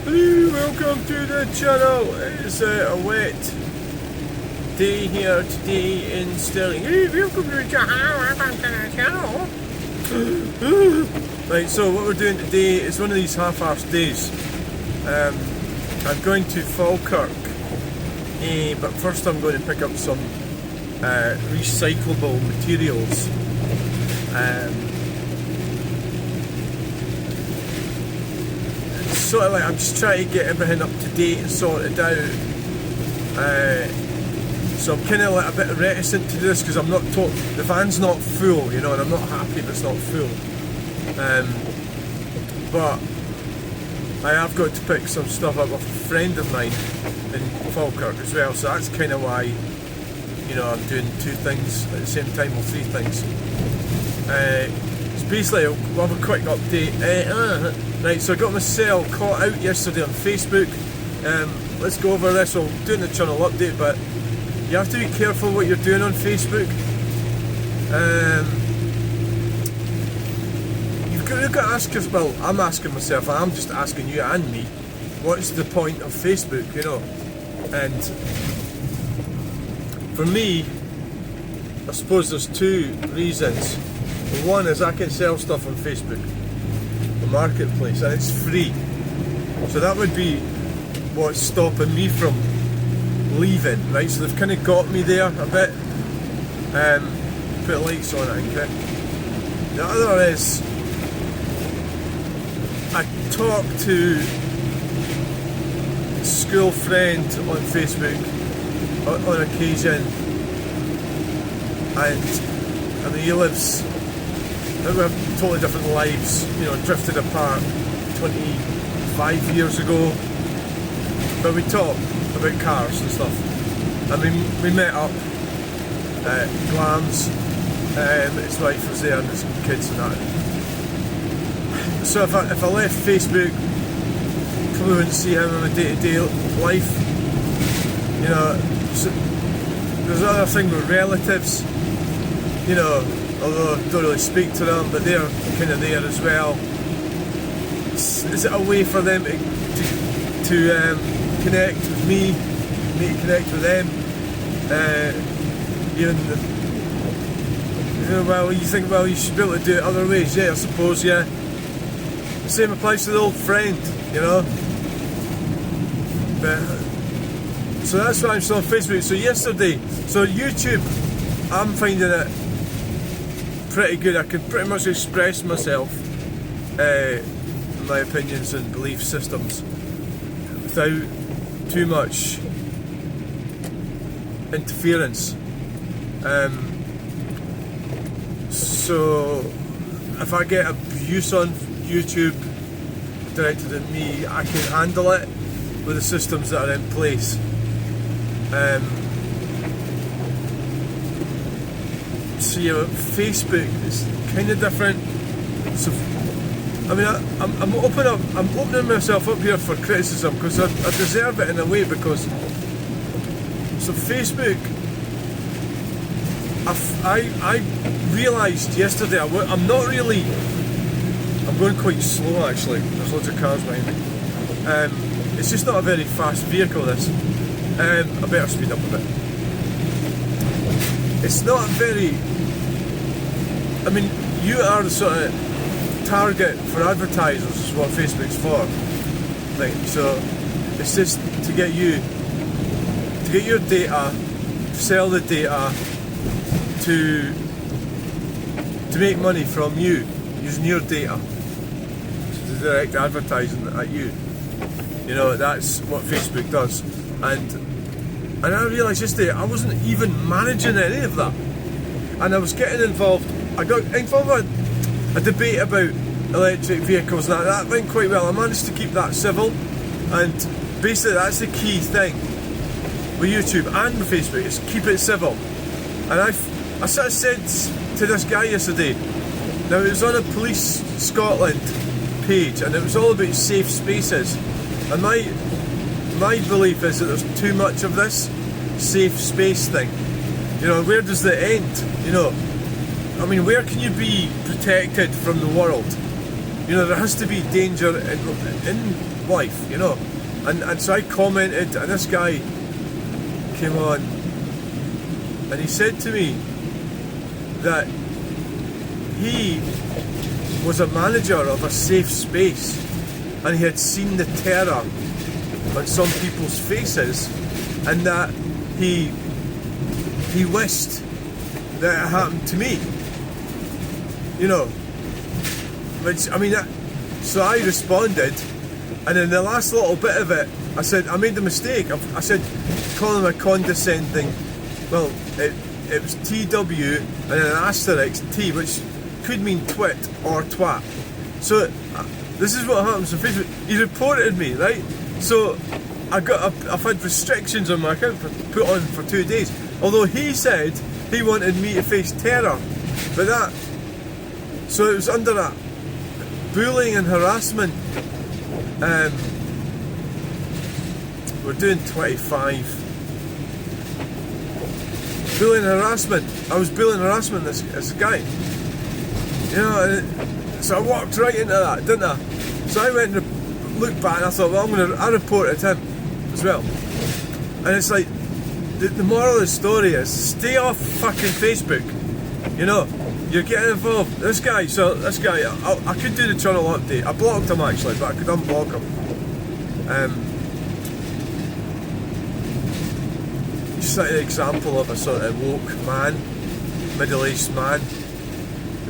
Hello, welcome to the channel. It's a wet day here today in Stirling. Hey, welcome to the channel. Right, so what we're doing today is one of these half-arsed days. I'm going to Falkirk, but first I'm going to pick up some recyclable materials. Sort of like I'm just trying to get everything up to date and sorted out. So I'm kind of like a bit reticent to this because I'm not the van's not full, you know, and I'm not happy if it's not full. But I have got to pick some stuff up with a friend of mine in Falkirk as well, so that's kind of why, you know, I'm doing two things at the same time, or three things. It's basically, we'll have a quick update. Right, so I got myself caught out yesterday on Facebook. Let's go over this. We'll do the channel update, but you have to be careful what you're doing on Facebook. You've got to ask yourself, well, I'm asking myself, and I'm just asking you and me, what's the point of Facebook, you know? And for me, I suppose there's two reasons. One is I can sell stuff on Facebook, the marketplace, and it's free. So that would be what's stopping me from leaving, right? So they've kind of got me there a bit. Put lights on it, okay? The other is, I talked to a school friend on Facebook on occasion, and I mean, he lives, we have totally different lives, you know, drifted apart 25 years ago, but we talk about cars and stuff. I mean, we met up at Glam's, his wife was there and his kids and that. So if I left Facebook, probably wouldn't see him in my day-to-day life, you know. So there's another thing with relatives, you know, although I don't really speak to them, but they're kind of there as well. Is it a way for them to connect with me to connect with them? Well, you think, well, you should be able to do it other ways. Yeah, I suppose, yeah. The same applies to the old friend, you know. But, so that's why I'm still on Facebook. So yesterday, so YouTube, I'm finding it pretty good. I can pretty much express myself, my opinions and belief systems without too much interference. So if I get abuse on YouTube directed at me, I can handle it with the systems that are in place. So yeah, Facebook is kind of different. So I mean, I'm opening myself up here for criticism because I deserve it in a way, because so Facebook, I realised yesterday I'm going quite slow actually. There's loads of cars behind me. It's just not a very fast vehicle, this. I better speed up a bit. It's not very, I mean, you are the sort of target for advertisers is what Facebook's for. Right, so it's just to get your data, to sell the data, to make money from you using your data, to direct advertising at you. You know, that's what Facebook does. And I realised yesterday I wasn't even managing any of that, and I was getting involved. I got involved in a debate about electric vehicles, and that went quite well. I managed to keep that civil, and basically that's the key thing with YouTube and with Facebook, is keep it civil. And I sort of said to this guy yesterday, now it was on a Police Scotland page, and it was all about safe spaces, and my belief is that there's too much of this safe space thing. You know, where does it end? You know, I mean, where can you be protected from the world? You know, there has to be danger in life, you know. And so I commented, and this guy came on, and he said to me that he was a manager of a safe space, and he had seen the terror on some people's faces, and that he wished that it happened to me. You know, which, I mean, so I responded, and in the last little bit of it, I said, I made the mistake. I said, call him a condescending, well, it was TW and then an asterisk T, which could mean twit or twat. So this is what happens on Facebook. He reported me, right? So I've had restrictions on my account put on for 2 days. Although he said he wanted me to face terror, but that, so it was under that bullying and harassment. We're doing 25. Bullying and harassment. I was bullying and harassment this guy. You know, and so I walked right into that, didn't I? So I went and looked back and I thought, well, I reported him as well. And it's like, the moral of the story is, stay off fucking Facebook. You know, you're getting involved. This guy, I could do the Chunel update. I blocked him actually, but I could unblock him. Just like an example of a sort of woke man, middle-aged man.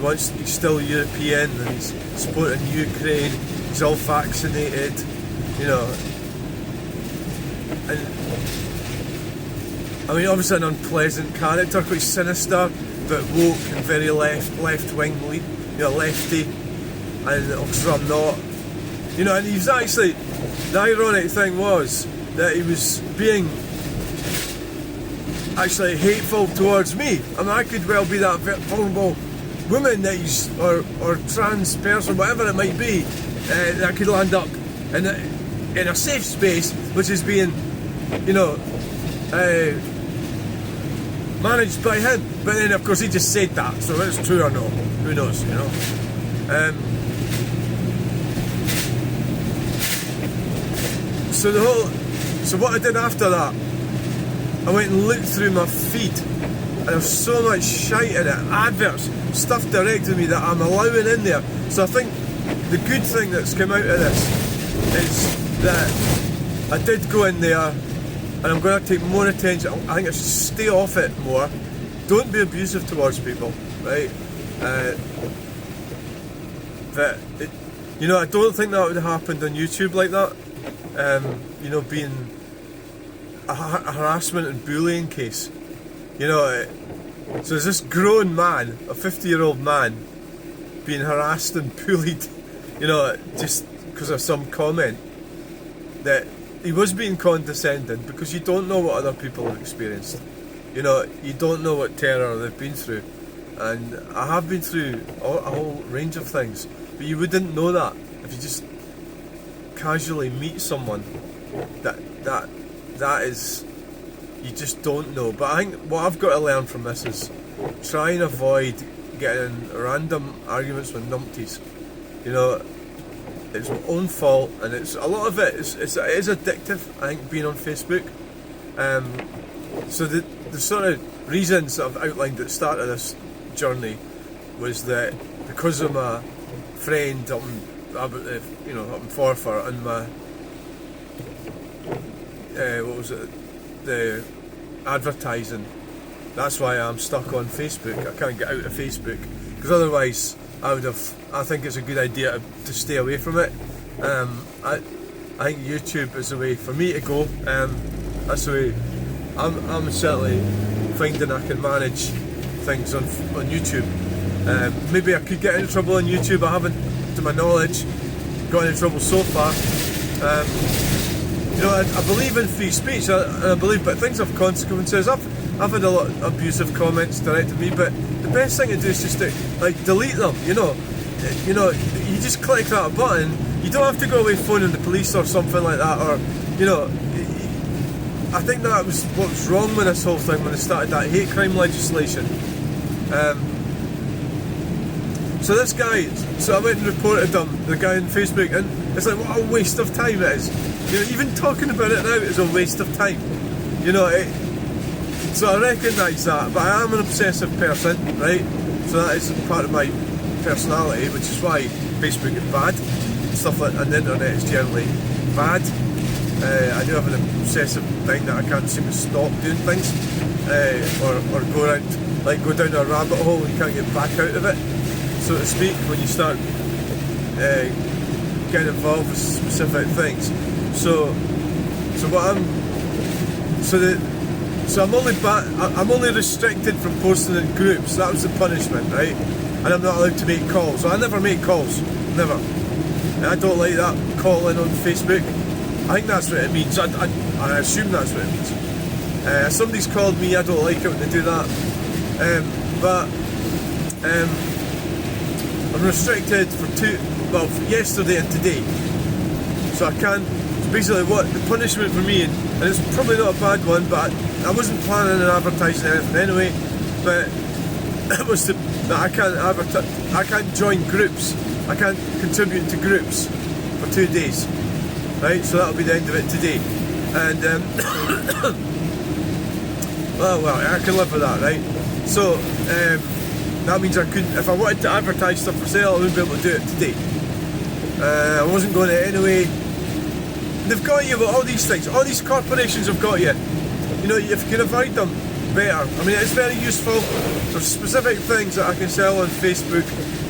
He's still European and he's supporting Ukraine. He's all vaccinated, you know. And I mean, obviously an unpleasant character, quite sinister, but woke and very left-wing, you know, lefty. And obviously I'm not, you know. And he's actually, the ironic thing was that he was being actually hateful towards me. I mean, I could well be that vulnerable woman that he's, or trans person, whatever it might be, that could land up in a safe space, which is being, you know, managed by him. But then, of course, he just said that, so whether it's true or not, who knows, you know. So what I did after that, I went and looked through my feed, and there's so much shite in it, adverts, stuff directed at me that I'm allowing in there. So I think the good thing that's come out of this is that I did go in there, and I'm going to take more attention. I think I should stay off it more. Don't be abusive towards people, right? But you know, I don't think that would have happened on YouTube like that. You know, being a harassment and bullying case. You know, so there's this grown man, a 50-year-old man, being harassed and bullied, you know, just because of some comment, that he was being condescending, because you don't know what other people have experienced. You know, you don't know what terror they've been through. And I have been through a whole range of things, but you wouldn't know that if you just casually meet someone that is, you just don't know. But I think what I've got to learn from this is try and avoid getting random arguments with numpties. You know, it's my own fault, and it's a lot of it is addictive, I think, being on Facebook. So the sort of reasons that I've outlined at the start of this journey was that because of my friend up in Forfar, and my the advertising, that's why I'm stuck on Facebook. I can't get out of Facebook, because otherwise I think it's a good idea to stay away from it. I think YouTube is the way for me to go. That's the way I'm certainly finding I can manage things on YouTube. Maybe I could get into trouble on YouTube. I haven't, to my knowledge, got into trouble so far. You know, I believe in free speech, I believe, but things have consequences. I've had a lot of abusive comments directed at me, but the best thing to do is just to, like, delete them. You know, you just click that button. You don't have to go away phoning the police or something like that, or, you know. I think that was what was wrong with this whole thing when they started that hate crime legislation. So this guy, so I went and reported him, the guy on Facebook, and it's like, what a waste of time it is. You know, even talking about it now is a waste of time. You know, so I recognise that, but I am an obsessive person, right? So that is part of my personality, which is why Facebook is bad. Stuff like on the internet is generally bad. I do have an obsessive thing that I can't seem to stop doing things, or go around, like go down a rabbit hole and you can't get back out of it, so to speak, when you start getting involved with specific things. So I'm only restricted from posting in groups. That was the punishment, right? And I'm not allowed to make calls. So I never make calls, never. And I don't like that calling on Facebook. I think that's what it means. I assume that's what it means. Somebody's called me, I don't like it when they do that. But I'm restricted for for yesterday and today. So I can't, so basically what the punishment for me, and it's probably not a bad one, but I wasn't planning on advertising anything anyway, but it was that I can't advertise, I can't join groups, I can't contribute to groups for 2 days. Right, so that'll be the end of it today, and well, I can live with that, right? So that means I couldn't, if I wanted to advertise stuff for sale, I wouldn't be able to do it today. I wasn't going to anyway. They've got you with all these things. All these corporations have got you. You know, if you can avoid them, better. I mean, it's very useful. There's specific things that I can sell on Facebook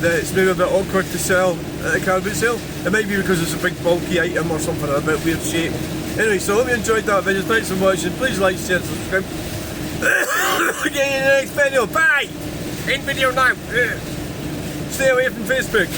that it's maybe a bit awkward to sell at a car boot sale. It might be because it's a big bulky item or something, a bit weird shape. Anyway, so hope you enjoyed that video. Thanks for watching. Please like, share, and subscribe. Get you in the next video. Bye! End video now. Stay away from Facebook.